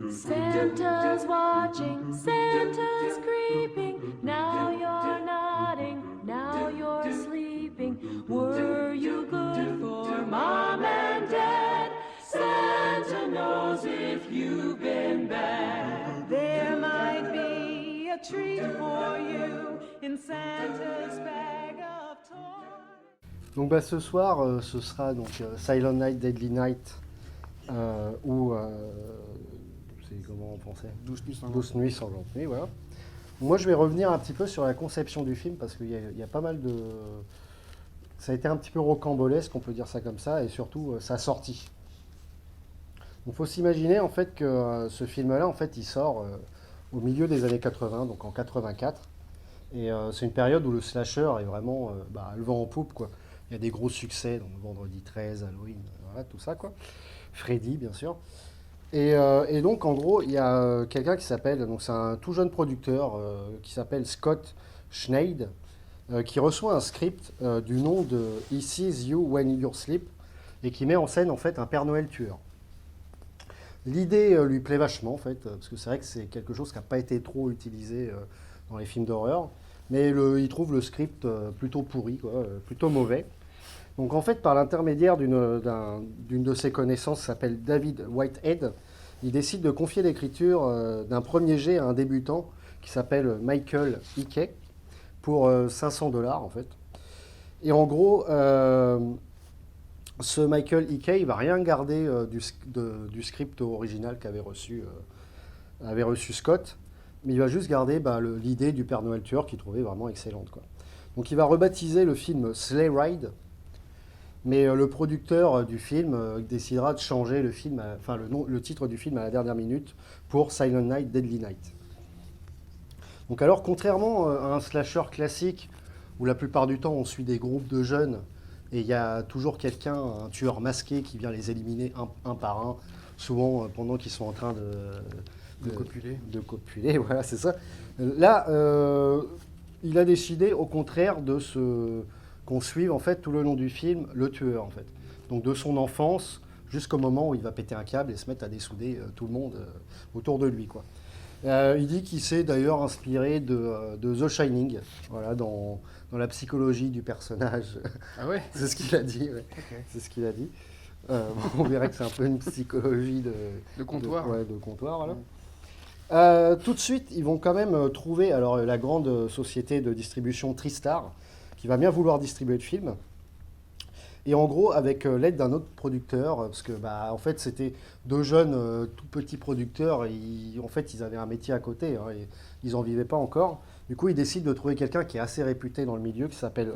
Santa's watching, Santa's creeping. Now you're nodding, now you're sleeping. Were you good for Mom and Dad? Santa knows if you've been bad. There might be a treat for you in Santa's bag of toys. Donc ce soir, ce sera donc Silent Night, Deadly Night, ou c'est comment en français 12 nuits sanglantes nuits, voilà. Moi je vais revenir un petit peu sur la conception du film parce qu'il y a pas mal de... Ça a été un petit peu rocambolesque, on peut dire ça comme ça, et surtout sa sortie. Il faut s'imaginer en fait que ce film-là, en fait, il sort au milieu des années 80, donc en 84. Et c'est une période où le slasher est vraiment le vent en poupe, quoi. Il y a des gros succès, donc Vendredi 13, Halloween, voilà, tout ça, quoi. Freddy, bien sûr. Et donc, en gros, il y a quelqu'un qui s'appelle, donc c'est un tout jeune producteur qui s'appelle Scott Schneid, qui reçoit un script du nom de He Sees You When You're Asleep, et qui met en scène, en fait, un Père Noël tueur. L'idée lui plaît vachement, en fait, parce que c'est vrai que c'est quelque chose qui n'a pas été trop utilisé dans les films d'horreur. Mais il trouve le script plutôt pourri, quoi, plutôt mauvais. Donc en fait, par l'intermédiaire d'une de ses connaissances, qui s'appelle David Whitehead, il décide de confier l'écriture d'un premier jet à un débutant qui s'appelle Michael Hickey pour $500 en fait. Et en gros, ce Michael Hickey, il va rien garder du script original qu'avait reçu Scott. Mais il va juste garder l'idée du Père Noël tueur qu'il trouvait vraiment excellente, quoi. Donc il va rebaptiser le film Sleigh Ride, mais le producteur du film décidera de changer le titre du film à la dernière minute pour Silent Night, Deadly Night. Donc alors, contrairement à un slasher classique, où la plupart du temps on suit des groupes de jeunes, et il y a toujours quelqu'un, un tueur masqué, qui vient les éliminer un par un, souvent pendant qu'ils sont en train de copuler, voilà, c'est ça. Là, il a décidé, au contraire, qu'on suive en fait tout le long du film le tueur, en fait. Donc de son enfance jusqu'au moment où il va péter un câble et se mettre à dessouder tout le monde autour de lui, quoi. Il dit qu'il s'est d'ailleurs inspiré de The Shining, voilà, dans la psychologie du personnage. Ah ouais. C'est ce qu'il a dit. Ouais. Okay. C'est ce qu'il a dit. On verrait que c'est un peu une psychologie de comptoir. De comptoir, voilà. Tout de suite, ils vont quand même trouver la grande société de distribution Tristar, qui va bien vouloir distribuer le film. Et en gros, avec l'aide d'un autre producteur, parce que en fait, c'était deux jeunes tout petits producteurs, en fait, ils avaient un métier à côté, hein, et ils n'en vivaient pas encore. Du coup, ils décident de trouver quelqu'un qui est assez réputé dans le milieu, qui s'appelle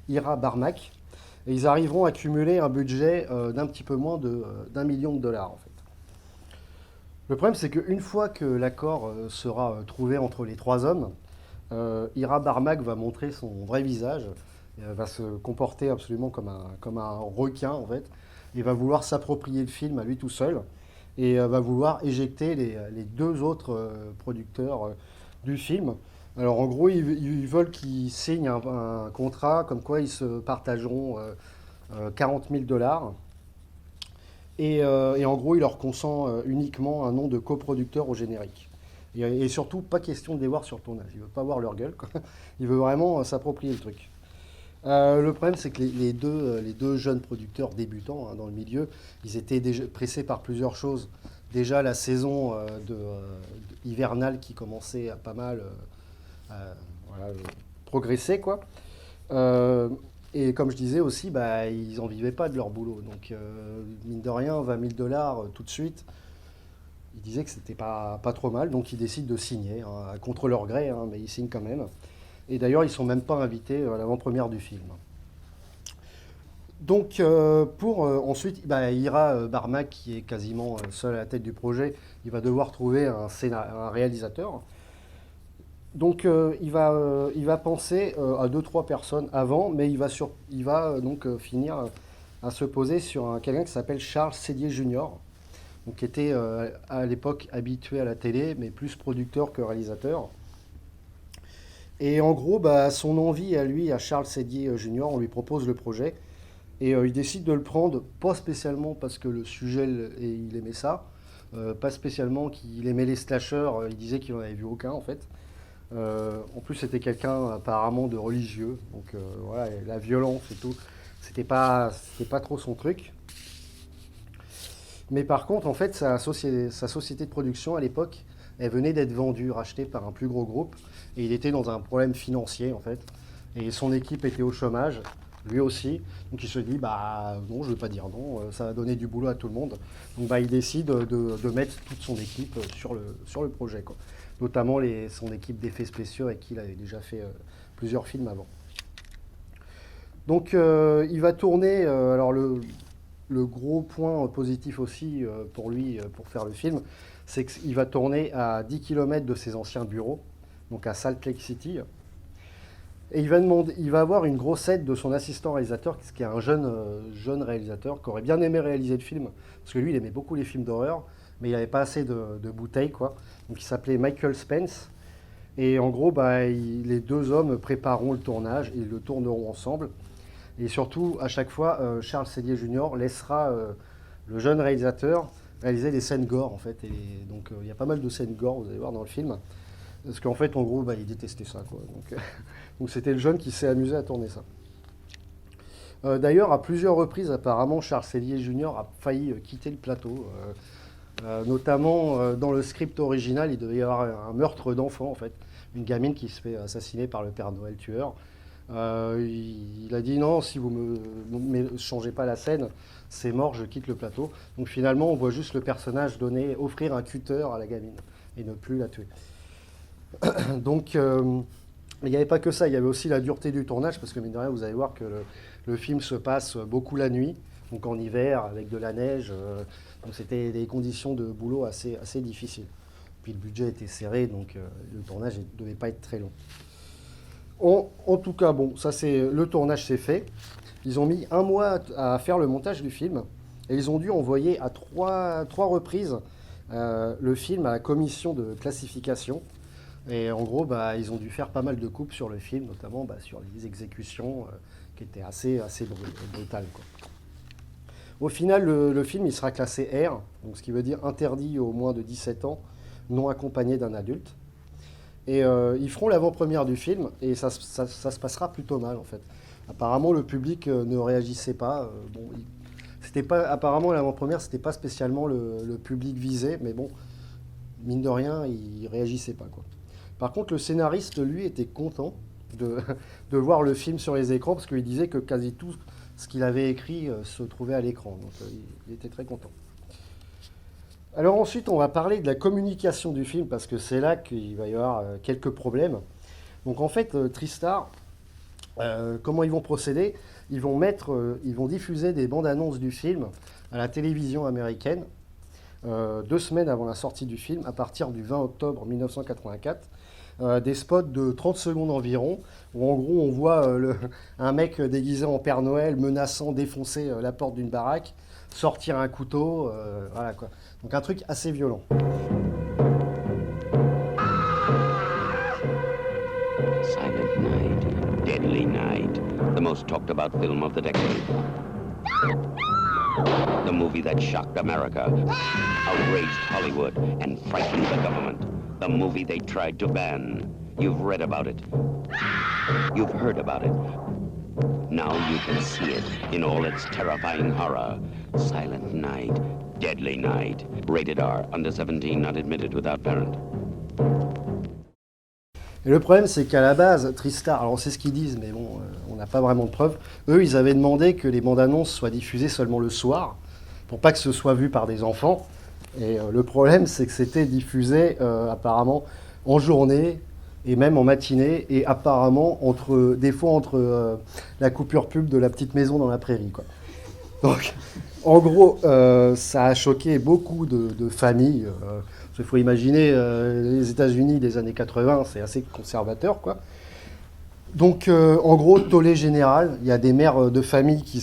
Ira Barmak. Et ils arriveront à cumuler un budget d'un petit peu moins d'$1 million, en fait. Le problème, c'est qu'une fois que l'accord sera trouvé entre les trois hommes, Ira Barmak va montrer son vrai visage, va se comporter absolument comme un requin, en fait, et va vouloir s'approprier le film à lui tout seul, et va vouloir éjecter les deux autres producteurs du film. Alors en gros, ils veulent qu'ils signent un contrat comme quoi ils se partageront $40 000. Et en gros, il leur consent uniquement un nom de coproducteur au générique. Et surtout, pas question de les voir sur le tournage. Il ne veut pas voir leur gueule, quoi. Il veut vraiment s'approprier le truc. Le problème, c'est que les deux jeunes producteurs débutants, hein, dans le milieu, ils étaient déjà pressés par plusieurs choses. Déjà, la saison hivernale qui commençait à pas mal progresser, quoi. Et comme je disais aussi, ils n'en vivaient pas de leur boulot. Donc, mine de rien, $20 000 tout de suite, ils disaient que c'était pas trop mal. Donc, ils décident de signer, hein, contre leur gré, hein, mais ils signent quand même. Et d'ailleurs, ils ne sont même pas invités à l'avant-première du film. Donc, ensuite, Ira Barmak, qui est quasiment seul à la tête du projet, il va devoir trouver un réalisateur. Donc, il va penser à 2-3 personnes avant, mais il va donc finir à se poser sur quelqu'un qui s'appelle Charles Sédier Jr., donc, qui était à l'époque habitué à la télé, mais plus producteur que réalisateur. Et en gros, son envie à lui, à Charles Sédier Jr., on lui propose le projet. Et il décide de le prendre, pas spécialement parce que le sujet, et il aimait ça, pas spécialement qu'il aimait les slashers, il disait qu'il n'en avait vu aucun en fait. En plus, c'était quelqu'un apparemment de religieux, donc voilà, et la violence et tout, c'était pas trop son truc. Mais par contre, en fait, sa société de production à l'époque, elle venait d'être vendue, rachetée par un plus gros groupe, et il était dans un problème financier en fait. Et son équipe était au chômage, lui aussi. Donc il se dit, bah non, je ne veux pas dire non, ça va donner du boulot à tout le monde. Donc il décide de mettre toute son équipe sur le projet, quoi. Notamment son équipe d'effets spéciaux avec qui il avait déjà fait plusieurs films avant. Donc il va tourner, alors le gros point positif aussi pour lui, pour faire le film, c'est qu'il va tourner à 10 km de ses anciens bureaux, donc à Salt Lake City. Et il va avoir une grosse aide de son assistant réalisateur, qui est un jeune réalisateur, qui aurait bien aimé réaliser le film, parce que lui, il aimait beaucoup les films d'horreur, mais il n'avait pas assez de bouteilles, quoi. Donc il s'appelait Michael Spence. Et en gros, les deux hommes prépareront le tournage, et ils le tourneront ensemble. Et surtout, à chaque fois, Charles Sédier Jr. laissera le jeune réalisateur réaliser des scènes gore, en fait. Et donc il y a pas mal de scènes gore, vous allez voir, dans le film. Parce qu'en fait, en gros, il détestait ça, quoi. Donc c'était le jeune qui s'est amusé à tourner ça. D'ailleurs, à plusieurs reprises, apparemment, Charles Sédier Jr. a failli quitter le plateau. Notamment, dans le script original, il devait y avoir un meurtre d'enfant, en fait. Une gamine qui se fait assassiner par le Père Noël tueur. Il a dit non, si vous ne changez pas la scène, c'est mort, je quitte le plateau. Donc finalement, on voit juste le personnage offrir un cutter à la gamine et ne plus la tuer. Donc, il n'y avait pas que ça, il y avait aussi la dureté du tournage, parce que mine de rien, vous allez voir que le film se passe beaucoup la nuit, donc en hiver, avec de la neige. Donc c'était des conditions de boulot assez difficiles. Puis le budget était serré, donc le tournage ne devait pas être très long. En tout cas, bon, le tournage s'est fait. Ils ont mis 1 mois à faire le montage du film, et ils ont dû envoyer à trois reprises le film à la commission de classification. Et en gros, ils ont dû faire pas mal de coupes sur le film, notamment sur les exécutions qui étaient assez brutales, quoi. Au final, le film il sera classé R, donc ce qui veut dire interdit aux moins de 17 ans, non accompagné d'un adulte. Et ils feront l'avant-première du film, et ça se passera plutôt mal, en fait. Apparemment, le public ne réagissait pas. Apparemment, l'avant-première, c'était pas spécialement le public visé, mais bon, mine de rien, il réagissait pas, quoi. Par contre, le scénariste, lui, était content de voir le film sur les écrans, parce qu'il disait que quasi tout ce qu'il avait écrit se trouvait à l'écran. Donc, il était très content. Alors ensuite, on va parler de la communication du film, parce que c'est là qu'il va y avoir quelques problèmes. Donc en fait, TriStar, comment ils vont procéder? Ils vont diffuser des bandes annonces du film à la télévision américaine 2 semaines avant la sortie du film, à partir du 20 octobre 1984. Des spots de 30 secondes environ, où en gros on voit un mec déguisé en Père Noël menaçant défoncer la porte d'une baraque, sortir un couteau, voilà quoi. Donc un truc assez violent. Silent Night, Deadly Night, the most talked about film of the decade. The movie that shocked America, outraged Hollywood, and frightened the government. The movie they tried to ban. You've read about it. You've heard about it. Now you can see it in all its terrifying horror. Silent Night, Deadly Night. Rated R, under 17, not admitted without parent. Et le problème, c'est qu'à la base, TriStar, alors c'est ce qu'ils disent, mais bon, on n'a pas vraiment de preuves. Eux, ils avaient demandé que les bandes annonces soient diffusées seulement le soir, pour pas que ce soit vu par des enfants. Et le problème, c'est que c'était diffusé apparemment en journée et même en matinée, et apparemment des fois entre la coupure pub de La Petite Maison dans la Prairie, quoi. Donc, en gros, ça a choqué beaucoup de familles. Il faut imaginer les États-Unis des années 80, c'est assez conservateur, quoi. Donc, en gros, tollé général, il y a des mères de famille qui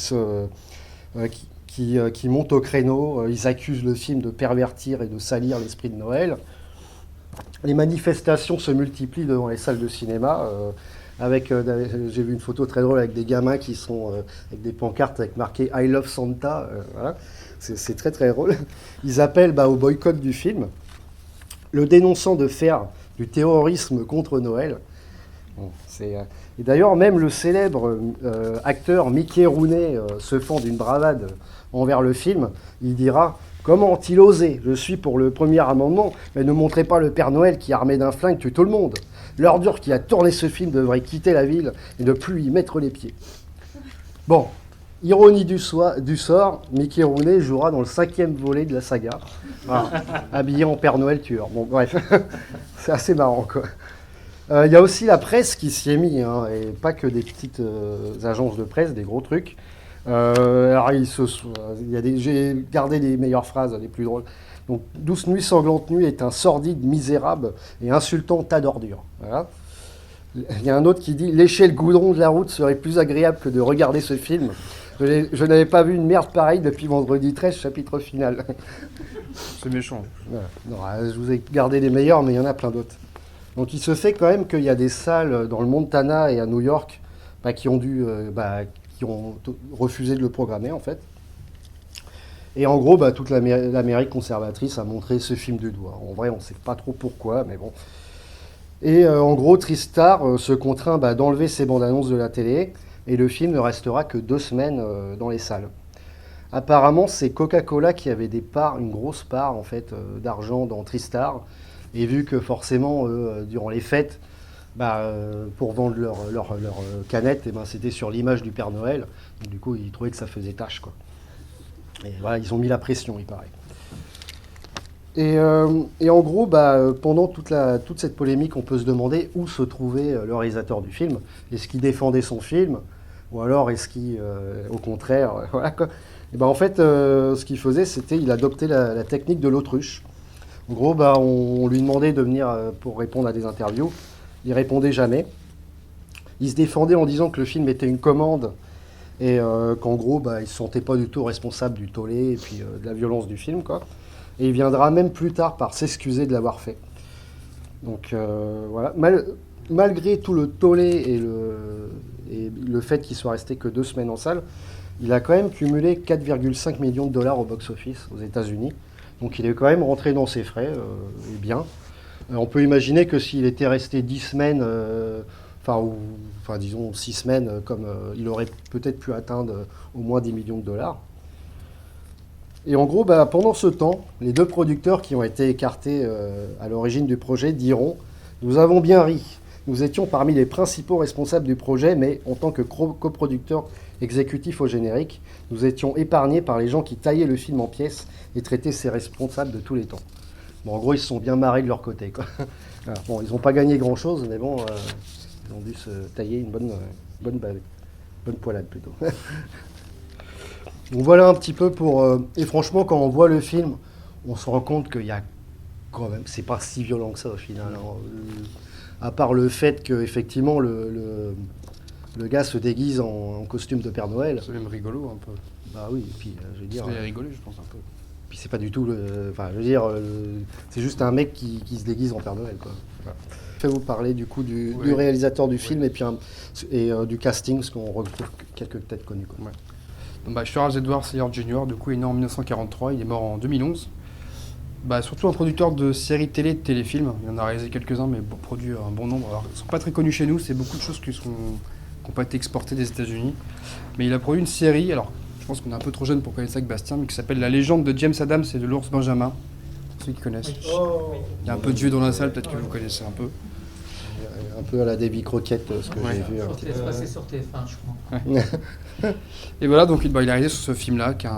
montent au créneau. Ils accusent le film de pervertir et de salir l'esprit de Noël. Les manifestations se multiplient devant les salles de cinéma. J'ai vu une photo très drôle avec des gamins qui sont avec des pancartes avec marqué I love Santa. Voilà. C'est très très drôle. Ils appellent au boycott du film, le dénonçant de faire du terrorisme contre Noël. Bon, et d'ailleurs, même le célèbre acteur Mickey Rooney se fend d'une bravade envers le film. Il dira « Comment ont-ils osé? Je suis pour le premier amendement, mais ne montrez pas le Père Noël qui, armé d'un flingue, tue tout le monde. L'ordure qui a tourné ce film devrait quitter la ville et ne plus y mettre les pieds. » Bon, ironie du sort, Mickey Rooney jouera dans le 5e volet de la saga, habillé en Père Noël tueur. Bon, bref, c'est assez marrant, quoi. Il y a aussi la presse qui s'y est mise, et pas que des petites agences de presse, des gros trucs. Alors, j'ai gardé les meilleures phrases, les plus drôles. Donc, Douce nuit, sanglante nuit est un sordide, misérable et insultant tas d'ordures. Voilà. Il y a un autre qui dit « Lécher le goudron de la route serait plus agréable que de regarder ce film. Je n'avais pas vu une merde pareille depuis vendredi 13, chapitre final. » C'est méchant. Voilà. Non, je vous ai gardé les meilleurs, mais il y en a plein d'autres. Donc il se fait quand même qu'il y a des salles dans le Montana et à New York qui ont refusé de le programmer en fait. Et en gros, toute l'Amérique conservatrice a montré ce film du doigt. En vrai, on ne sait pas trop pourquoi, mais bon. Et en gros, TriStar se contraint d'enlever ses bandes annonces de la télé et le film ne restera que 2 semaines dans les salles. Apparemment, c'est Coca-Cola qui avait une grosse part en fait d'argent dans TriStar. Et vu que forcément, durant les fêtes, pour vendre leur canette, c'était sur l'image du Père Noël. Donc, du coup, ils trouvaient que ça faisait tâche, quoi. Et voilà, ils ont mis la pression, il paraît. Et en gros, pendant toute cette polémique, on peut se demander où se trouvait le réalisateur du film. Est-ce qu'il défendait son film? Ou alors est-ce qu'il, au contraire, voilà quoi. Et en fait, ce qu'il faisait, c'était il adoptait la technique de l'autruche. En gros, on lui demandait de venir pour répondre à des interviews. Il répondait jamais. Il se défendait en disant que le film était une commande et qu'en gros, il ne se sentait pas du tout responsable du tollé et puis de la violence du film, quoi. Et il viendra même plus tard par s'excuser de l'avoir fait. Donc voilà. Malgré tout le tollé et le fait qu'il soit resté que 2 semaines en salle, il a quand même cumulé 4,5 millions de dollars au box-office aux États-Unis. Donc il est quand même rentré dans ses frais, et bien. On peut imaginer que s'il était resté 10 semaines, disons 6 semaines, il aurait peut-être pu atteindre au moins 10 millions de dollars. Et en gros, pendant ce temps, les 2 producteurs qui ont été écartés à l'origine du projet diront « Nous avons bien ri. Nous étions parmi les principaux responsables du projet, mais en tant que coproducteurs exécutifs au générique, nous étions épargnés par les gens qui taillaient le film en pièces et traitaient ces responsables de tous les temps. » Bon, en gros, ils se sont bien marrés de leur côté, quoi. Voilà. Bon, ils n'ont pas gagné grand-chose, mais bon, ils ont dû se tailler une bonne poilade, plutôt. Donc voilà un petit peu pour... et franchement, quand on voit le film, on se rend compte qu'il y a quand même... C'est pas si violent que ça, au final. À part le fait qu'effectivement, le gars se déguise en costume de Père Noël. C'est même rigolo, un peu. Bah oui, et puis, je veux dire... C'est rigolé, je pense, un peu. Puis c'est pas du tout c'est juste un mec qui se déguise en Père Noël, quoi. Voilà. Je vais vous parler du coup du réalisateur du film et puis du casting, parce qu'on retrouve quelques têtes connues, quoi. Ouais. Donc, Charles Edward Seymour Jr., du coup, est né en 1943, il est mort en 2011. Surtout un producteur de séries télé et de téléfilms. Il en a réalisé quelques-uns, mais produit un bon nombre. Alors, ils ne sont pas très connus chez nous, c'est beaucoup de choses qui n'ont pas été exportées des États-Unis. Mais il a produit une série, alors je pense qu'on est un peu trop jeune pour connaître ça avec Bastien, mais qui s'appelle La légende de James Adams et de l'ours Benjamin. Ceux qui connaissent. Il y a un peu de vieux dans la salle, peut-être que vous connaissez un peu. Un peu à la Davy Crockett, ce que j'ai vu. C'est passé sur TF1, je crois. Et voilà, donc il a réalisé sur ce film-là, qui est,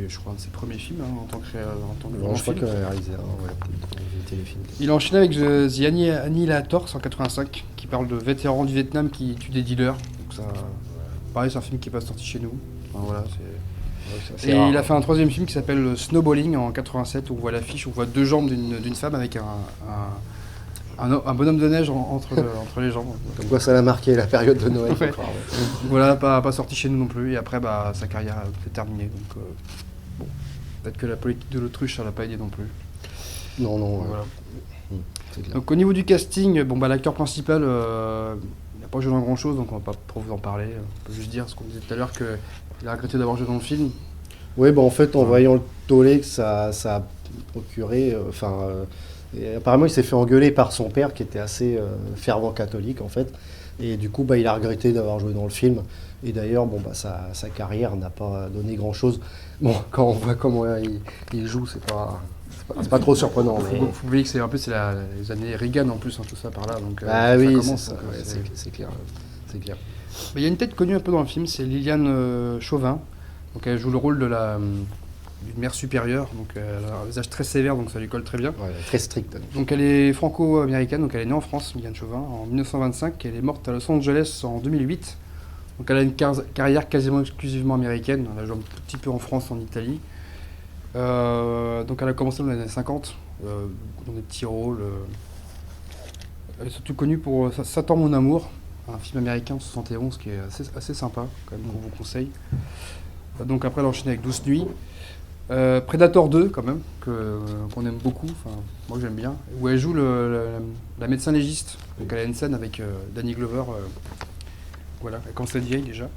je crois, un de ses premiers films en tant que je crois qu'il a réalisé un téléfilm. Il a enchaîné avec The Annihilators en 1985, qui parle de vétérans du Vietnam qui tuent des dealers. Donc ça, pareil, c'est un film qui n'est pas sorti chez nous. Enfin, voilà, et rare. Il a fait un 3e film qui s'appelle Snowballing en 87, où on voit l'affiche, on voit 2 jambes d'une femme avec un bonhomme de neige entre les jambes. Comme quoi ça l'a marqué la période de Noël. Ouais. Voilà, pas sorti chez nous non plus. Et après, sa carrière est terminée. Donc, bon, peut-être que la politique de l'autruche, ça l'a pas aidé non plus. Non. Voilà. C'est clair. Donc au niveau du casting, bon bah l'acteur principal, il n'a pas joué dans grand chose, donc on va pas trop vous en parler. On peut juste dire ce qu'on disait tout à l'heure qu'il a regretté d'avoir joué dans le film. Oui, bah en fait, en voyant le tollé que ça a procuré, et apparemment, il s'est fait engueuler par son père, qui était assez fervent catholique, en fait. Et du coup, bah, il a regretté d'avoir joué dans le film. Et d'ailleurs, bon, bah, sa carrière n'a pas donné grand-chose. Bon, quand on voit comment il joue, c'est pas trop surprenant. Il Mais... faut oublier que c'est les années Reagan en plus, hein, tout ça par là. Donc, Ah ça oui, commence, c'est ça, donc, ouais, c'est clair. C'est clair. Mais il y a une tête connue un peu dans le film, c'est Liliane Chauvin. Donc elle joue le rôle d'une mère supérieure, donc elle a un visage très sévère, donc ça lui colle très bien. Ouais, très strict. Donc elle est franco-américaine, donc elle est née en France, Liliane Chauvin, en 1925. Elle est morte à Los Angeles en 2008. Donc elle a une carrière quasiment exclusivement américaine. Elle a joué un petit peu en France, en Italie. Donc elle a commencé dans les années 50, dans des petits rôles. Elle est surtout connue pour Satan mon amour, un film américain de 71 qui est assez sympa, quand même, qu'on vous conseille. Donc après elle a enchaîné avec Douce Nuit. Predator 2 quand même, qu'on aime beaucoup, enfin moi j'aime bien, où elle joue la médecin légiste. Donc elle a une scène avec Danny Glover, voilà, elle commence à être vieille déjà.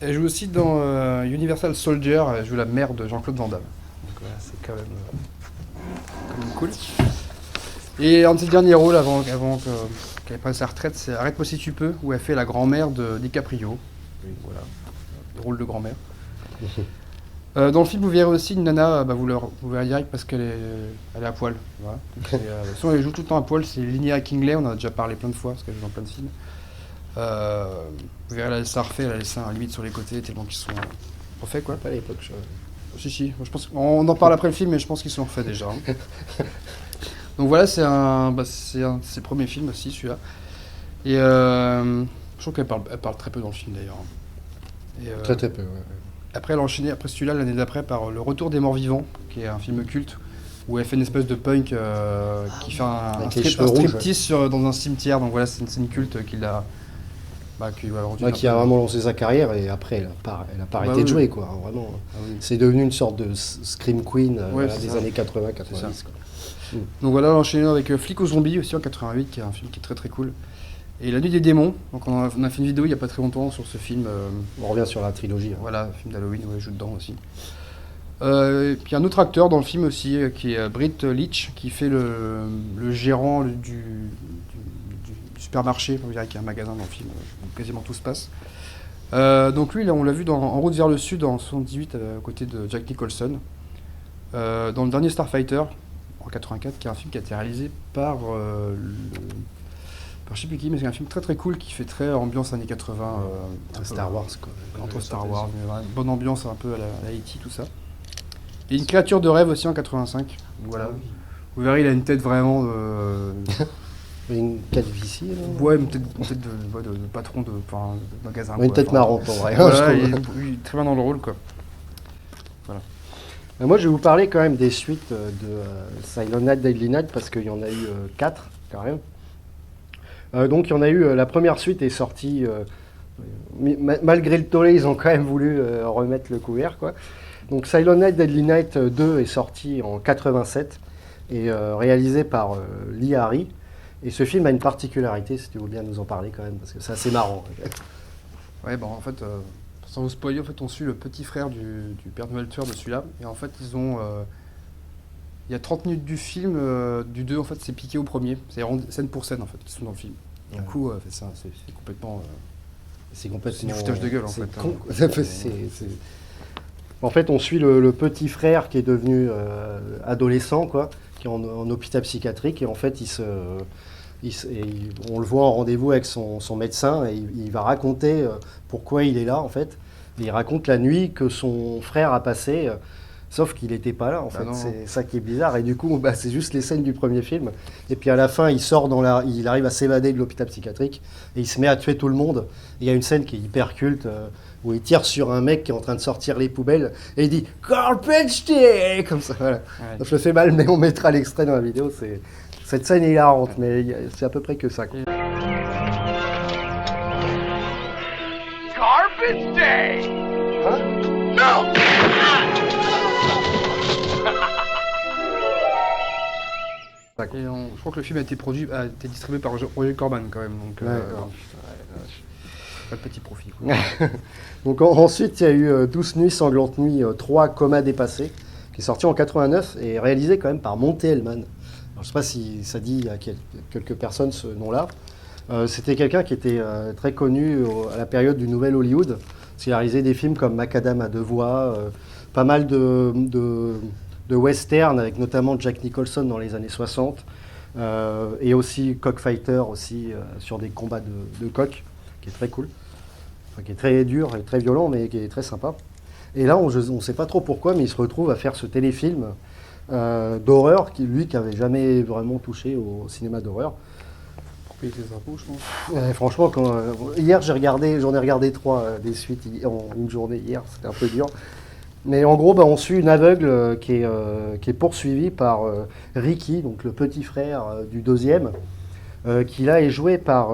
Elle joue aussi dans Universal Soldier, elle joue la mère de Jean-Claude Van Damme. Donc voilà, c'est quand même cool. Et un de ses derniers rôles avant qu'elle prenne sa retraite, c'est Arrête-moi si tu peux, où elle fait la grand-mère de DiCaprio. Voilà, le rôle de grand-mère. Dans le film, vous verrez aussi une nana, vous verrez direct parce qu'elle est à poil. Voilà. Sinon, elle joue tout le temps à poil, c'est Linnea Kingley, on en a déjà parlé plein de fois parce qu'elle joue dans plein de films. Vous verrez, elle a les seins refaits, elle a les seins limite sur les côtés tellement qu'ils sont refaits, quoi. Pas à l'époque, Si, je pense on en parle après le film, mais je pense qu'ils sont refaits déjà. Hein. Donc voilà, c'est un de ses premiers films aussi, celui-là. Et je trouve qu'elle parle très peu dans le film d'ailleurs. Et, Très peu, ouais. Après, elle a enchaîné, après celui-là, l'année d'après, par Le Retour des Morts Vivants, qui est un film culte, où elle fait une espèce de punk qui fait un striptease dans un cimetière. Donc voilà, c'est une scène culte qui l'a rendu. Qui a vraiment lancé sa carrière et après, elle a pas arrêté de jouer, quoi. Vraiment. Ah oui. C'est devenu une sorte de scream queen des ça. années 80-90. Donc voilà, elle a enchaîné avec Flic aux zombies aussi en 88, qui est un film qui est très très cool. Et La Nuit des démons, donc on a fait une vidéo il n'y a pas très longtemps sur ce film. On revient sur la trilogie. Hein. Voilà, film d'Halloween, où elle joue dedans aussi. Et puis un autre acteur dans le film aussi, qui est Britt Leach, qui fait le gérant du supermarché, on dirait qu'il y a un magasin dans le film, où quasiment tout se passe. Donc lui, là, on l'a vu En route vers le sud en 78, à côté de Jack Nicholson. Dans le dernier Starfighter, en 84, qui est un film qui a été réalisé par je sais plus qui, mais c'est un film très très cool qui fait très ambiance années 80. Star Wars, quoi. Entre Star Wars, mais vraiment une bonne ambiance un peu à la E.T., tout ça. Et Une créature de rêve aussi en 85. Voilà. Vous verrez, il a une tête vraiment Une calvitie, là. ouais, une tête de patron de magasin. Une tête marrante, en vrai. Voilà, il est très bien dans le rôle, quoi. Voilà. Moi, je vais vous parler quand même des suites de Silent Night, Deadly Night, parce qu'il y en a eu 4, quand même. Donc, il y en a eu, la première suite est sortie, malgré le tollé, ils ont quand même voulu remettre le couvert, quoi. Donc, Silent Night, Deadly Night 2 est sorti en 87 et réalisé par Lee Harry. Et ce film a une particularité, si tu veux bien nous en parler quand même, parce que c'est assez marrant. Ouais, en fait, sans vous spoiler, en fait, on suit le petit frère du Père Noël tueur de celui-là. Et en fait, ils ont... il y a 30 minutes du film, du 2, en fait, c'est piqué au premier. C'est scène pour scène, en fait, qui sont dans le film. Du coup, c'est complètement... C'est complètement... C'est du foutage de gueule, en fait. Con. En fait, on suit le petit frère qui est devenu adolescent, quoi, qui est en hôpital psychiatrique. Et en fait, on le voit en rendez-vous avec son médecin et il va raconter pourquoi il est là, en fait. Et il raconte la nuit que son frère a passée, sauf qu'il n'était pas là, en fait. C'est ça qui est bizarre. Et du coup, c'est juste les scènes du premier film. Et puis à la fin, il arrive à s'évader de l'hôpital psychiatrique et il se met à tuer tout le monde. Et il y a une scène qui est hyper culte où il tire sur un mec qui est en train de sortir les poubelles et il dit « Garbage day !» comme ça, voilà. Ouais. Donc, je le fais mal, mais on mettra l'extrait dans la vidéo. Cette scène est hilarante, mais c'est à peu près que ça, quoi. Garbage day! Hein? No! pas, quoi. Et je crois que le film a été distribué par Roger Corman quand même. Donc, D'accord. pas de petit profit. Quoi. Donc ensuite, il y a eu 12 nuits sanglantes nuits 3 Coma dépassé, qui est sorti en 89 et réalisé quand même par Monte Hellman. Alors, je ne sais pas si ça dit à quelques personnes ce nom-là. C'était quelqu'un qui était très connu à la période du Nouvel Hollywood, parce qu'il a réalisé des films comme Macadam à deux voix, pas mal de western, avec notamment Jack Nicholson dans les années 60, et aussi Cockfighter, aussi, sur des combats de coqs, qui est très cool, enfin, qui est très dur et très violent, mais qui est très sympa. Et là, on ne sait pas trop pourquoi, mais il se retrouve à faire ce téléfilm d'horreur, qui n'avait jamais vraiment touché au cinéma d'horreur. Pour payer ses impôts, je pense. Franchement, hier j'en ai regardé 3 des suites en une journée hier, c'était un peu dur. Mais en gros, on suit une aveugle qui est poursuivie par Ricky, donc le petit frère du deuxième, qui là est joué par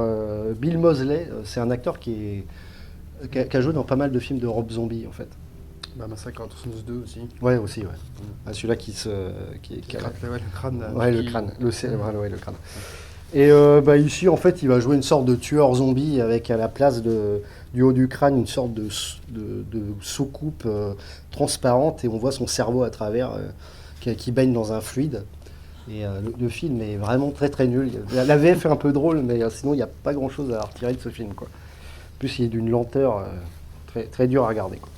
Bill Moseley. C'est un acteur qui a joué dans pas mal de films de Rob Zombie en fait. Massacre à la tronçonneuse 2 aussi. Ouais, aussi, ouais. Ah, celui-là qui Gratte, le crâne. Ouais, le crâne. Le crâne. Et ici, en fait, il va jouer une sorte de tueur zombie avec à la place du haut du crâne une sorte de soucoupe transparente et on voit son cerveau à travers qui baigne dans un fluide. Et le film est vraiment très très nul. La VF est un peu drôle, mais sinon, il n'y a pas grand-chose à retirer de ce film, quoi. En plus, il est d'une lenteur très, très dure à regarder, quoi.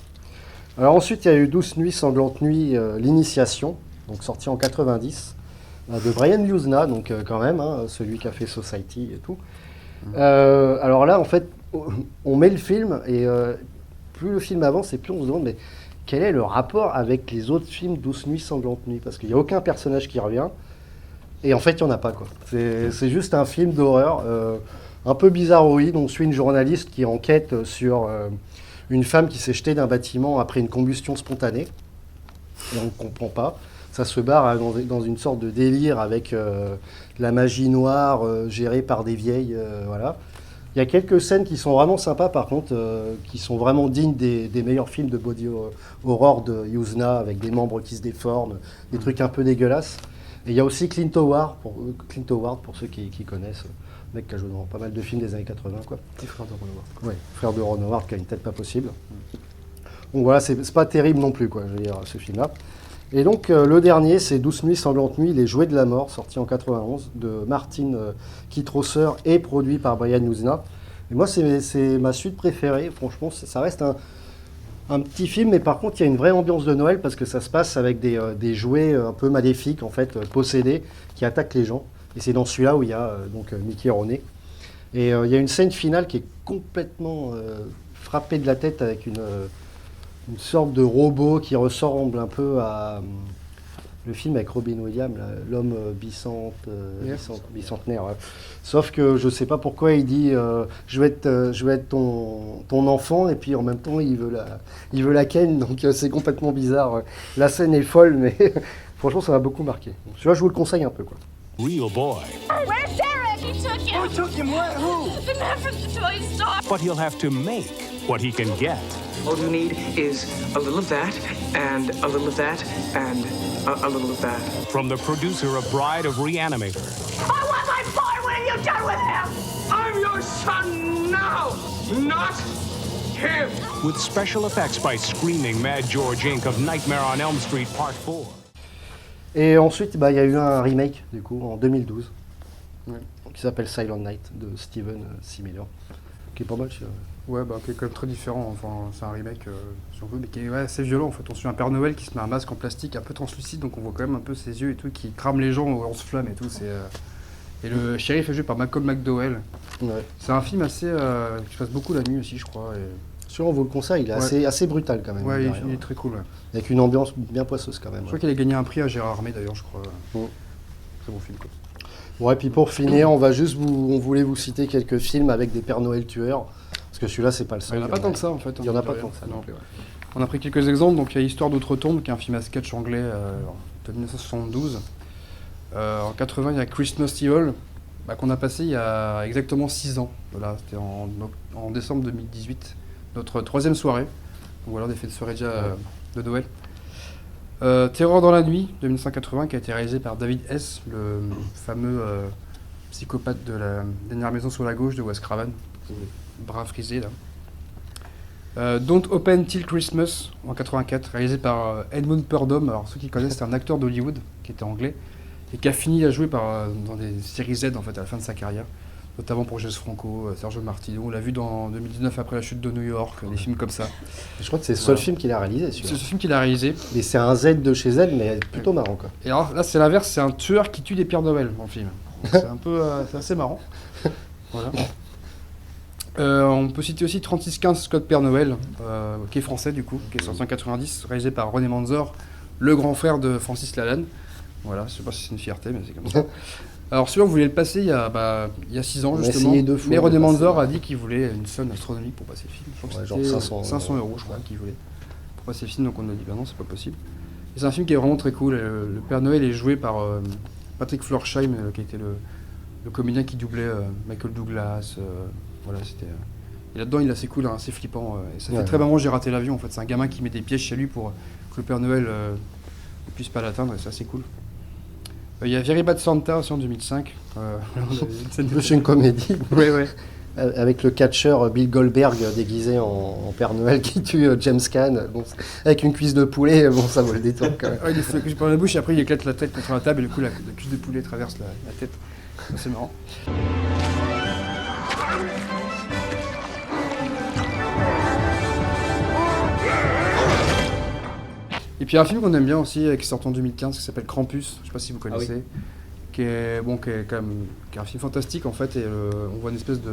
Alors ensuite, il y a eu 12 nuits sanglantes nuits, l'initiation, donc sorti en 90. De Brian Yuzna, donc quand même, celui qui a fait Society et tout. Alors là, en fait, on met le film et plus le film avance et plus on se demande mais quel est le rapport avec les autres films 12 nuits sanglantes nuits, parce qu'il n'y a aucun personnage qui revient et en fait, il n'y en a pas, quoi. C'est juste un film d'horreur un peu bizarroïde. On suit une journaliste qui enquête sur une femme qui s'est jetée d'un bâtiment après une combustion spontanée et on ne comprend pas. Ça se barre dans une sorte de délire avec la magie noire gérée par des vieilles. Voilà. Il y a quelques scènes qui sont vraiment sympas, par contre, qui sont vraiment dignes des meilleurs films de body horror de Yuzna, avec des membres qui se déforment, des trucs un peu dégueulasses. Et il y a aussi Clint Howard, pour ceux qui connaissent, le mec qui a joué dans pas mal de films des années 80. Quoi. Petit frère de Ron Howard. Ouais, frère de Ron Howard qui a une tête pas possible. Donc voilà, c'est pas terrible non plus, quoi, je veux dire, ce film-là. Et donc le dernier, c'est 12 nuits sanglantes nuits, Les Jouets de la mort, sorti en 91, de Martin Kitrosser et produit par Brian Yuzna. Et moi, c'est ma suite préférée, franchement, ça reste un petit film, mais par contre, il y a une vraie ambiance de Noël, parce que ça se passe avec des jouets un peu maléfiques, en fait, possédés, qui attaquent les gens. Et c'est dans celui-là où il y a Mickey Rooney. Et il y a une scène finale qui est complètement frappée de la tête avec une sorte de robot qui ressemble un peu à le film avec Robin Williams, là, l'homme bicentenaire. Ouais. Sauf que je ne sais pas pourquoi il dit je vais être ton enfant, et puis en même temps il veut la ken, donc c'est complètement bizarre. La scène est folle, mais franchement ça m'a beaucoup marqué. Donc, celui-là, je vous le conseille un peu, quoi. Real boy. Where's Derek? He took him. Who took him where? Who? The man from the toy store. But he'll have to make what he can get. All you need is a little of that, and a little of that, and a little of that. From the producer of Bride of Reanimator. I want my boy. What have you done with him? I'm your son now, not him. With special effects by Screaming Mad George Inc. of Nightmare on Elm Street Part 4. Et ensuite, il y a eu un remake, du coup, en 2012, qui s'appelle Silent Night, de Steven C. Miller, qui est pas mal. Ouais, qui est quand même très différent. Enfin, c'est un remake, si on veut, mais qui est assez violent, en fait. On suit un Père Noël qui se met un masque en plastique un peu translucide, donc on voit quand même un peu ses yeux et tout, qui crame les gens en se flamme et tout. Et le shérif est joué par Malcolm McDowell. Ouais. C'est un film assez qui se passe beaucoup la nuit aussi, je crois. Sûr, on vous le conseille, il est assez brutal quand même. Ouais, il est très cool. Ouais. Avec une ambiance bien poisseuse quand même. Je crois qu'il a gagné un prix à Gérard Armé d'ailleurs, je crois. Très bon film, quoi. Bon, et puis pour finir, on voulait vous citer quelques films avec des Pères Noël tueurs, parce que celui-là, c'est pas le seul. Il n'y en a pas tant que ça, en fait. Il n'y en a pas tant que ça non plus. Ouais. On a pris quelques exemples. Donc il y a Histoire d'Outre-Tombe, qui est un film à sketch anglais de 1972. En 80, il y a Christmas Evil, qu'on a passé il y a exactement 6 ans. Voilà, c'était en décembre 2018, notre 3e soirée. Donc voilà, on a fait une soirée déjà de Noël. Terreur dans la nuit de 1980 qui a été réalisé par David S., le fameux psychopathe de la dernière maison sur la gauche de Wes Craven, bras frisé là. Don't Open Till Christmas en 84, réalisé par Edmund Purdom. Alors ceux qui connaissent, c'est un acteur d'Hollywood qui était anglais et qui a fini à jouer dans des séries Z en fait à la fin de sa carrière, notamment pour Jess Franco, Sergio Martino. On l'a vu dans 2019 après la chute de New York, des films comme ça. Je crois que c'est le seul film qu'il a réalisé, C'est celui-là. ce film qu'il a réalisé. Et c'est un Z de chez Z, mais plutôt marrant, quoi. Et alors là, c'est l'inverse, c'est un tueur qui tue des Pères Noël dans le film. C'est un peu, c'est assez marrant. Voilà. On peut citer aussi 3615 Scott Père Noël, qui est français du coup, qui est sorti en 1990, réalisé par René Manzor, le grand frère de Francis Lalanne. Voilà, je sais pas si c'est une fierté, mais c'est comme ça. Alors celui-là, on voulait le passer il y a 6 ans On a justement, essayé 2 fois mais de René le passer, Manzor ouais. a dit qu'il voulait une somme astronomique pour passer le film. Je crois que Ouais, genre c'était 500 €, je crois, qu'il voulait pour passer le film, donc on a dit bah non, c'est pas possible. Et c'est un film qui est vraiment très cool. Le Père Noël est joué par Patrick Florsheim, qui était le comédien qui doublait Michael Douglas. Voilà, c'était. Et là-dedans, il est assez cool, hein, assez flippant. Et ça fait Ouais. très maman, j'ai raté l'avion. En fait, c'est un gamin qui met des pièges chez lui pour que le Père Noël ne puisse pas l'atteindre. Et c'est assez cool. Il y a Very Bad Santa aussi en 2005. C'est une comédie. Ouais, ouais. Avec le catcheur Bill Goldberg déguisé en Père Noël qui tue James Caan. Bon, avec une cuisse de poulet, bon, ça vaut le détour quand même. Ouais, il fait la cuisse par la bouche et après il éclate la tête contre la table et du coup la cuisse de poulet traverse la tête. C'est marrant. Et puis il y a un film qu'on aime bien aussi, qui sort en 2015, qui s'appelle Krampus, je sais pas si vous connaissez, qui est un film fantastique en fait, et on voit une espèce de...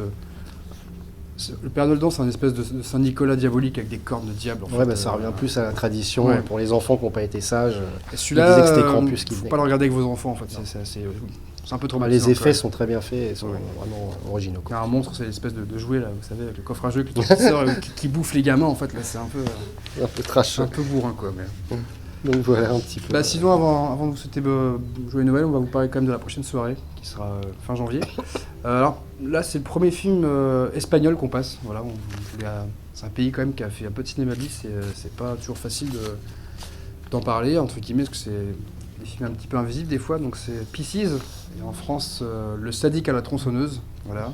Le Père Noël c'est un espèce de Saint-Nicolas diabolique avec des cornes de diable. En Ouais, fait, ça revient plus à la tradition ouais. pour les enfants qui n'ont pas été sages. Et Ils celui-là, disaient que c'était Krampus qui faut venait. pas le regarder avec vos enfants en fait, c'est un peu traumatisant. Les effets quoi. sont très bien faits et sont Ouais. vraiment originaux, Il y quoi. a un monstre, c'est l'espèce de jouet là, vous savez, avec le coffre à jeu qui sort et qui bouffe les gamins en fait. Là, c'est un Un peu trash. peu bourrin quoi. Mais... Donc voilà un petit peu. Bah, sinon, avant de vous souhaiter joyeux Noël, on va vous parler quand même de la prochaine soirée qui sera fin janvier. Alors là, c'est le premier film espagnol qu'on passe. Voilà, c'est un pays quand même qui a fait un peu de cinéma bis. C'est pas toujours facile d'en parler entre guillemets parce que c'est des films un petit peu invisibles des fois. Donc c'est Pieces et en France Le Sadique à la tronçonneuse. Voilà.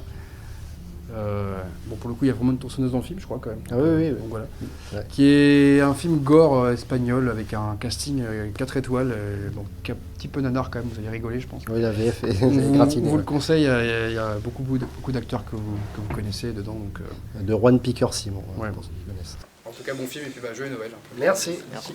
Bon, pour le coup, il y a vraiment une tronçonneuse dans le film, je crois quand même. Ah oui. Donc voilà. Ouais. Qui est un film gore espagnol avec un casting 4 étoiles, donc un petit peu nanar quand même, vous allez rigoler je pense. Oui, la VF est On vous gratinée. le Ouais. conseille, il y a beaucoup d'acteurs que vous connaissez dedans. Donc, De Juan Piquer Simon. Ouais. Pour ceux qui connaissent. en tout cas, bon film et puis joyeux Noël. Merci. Merci.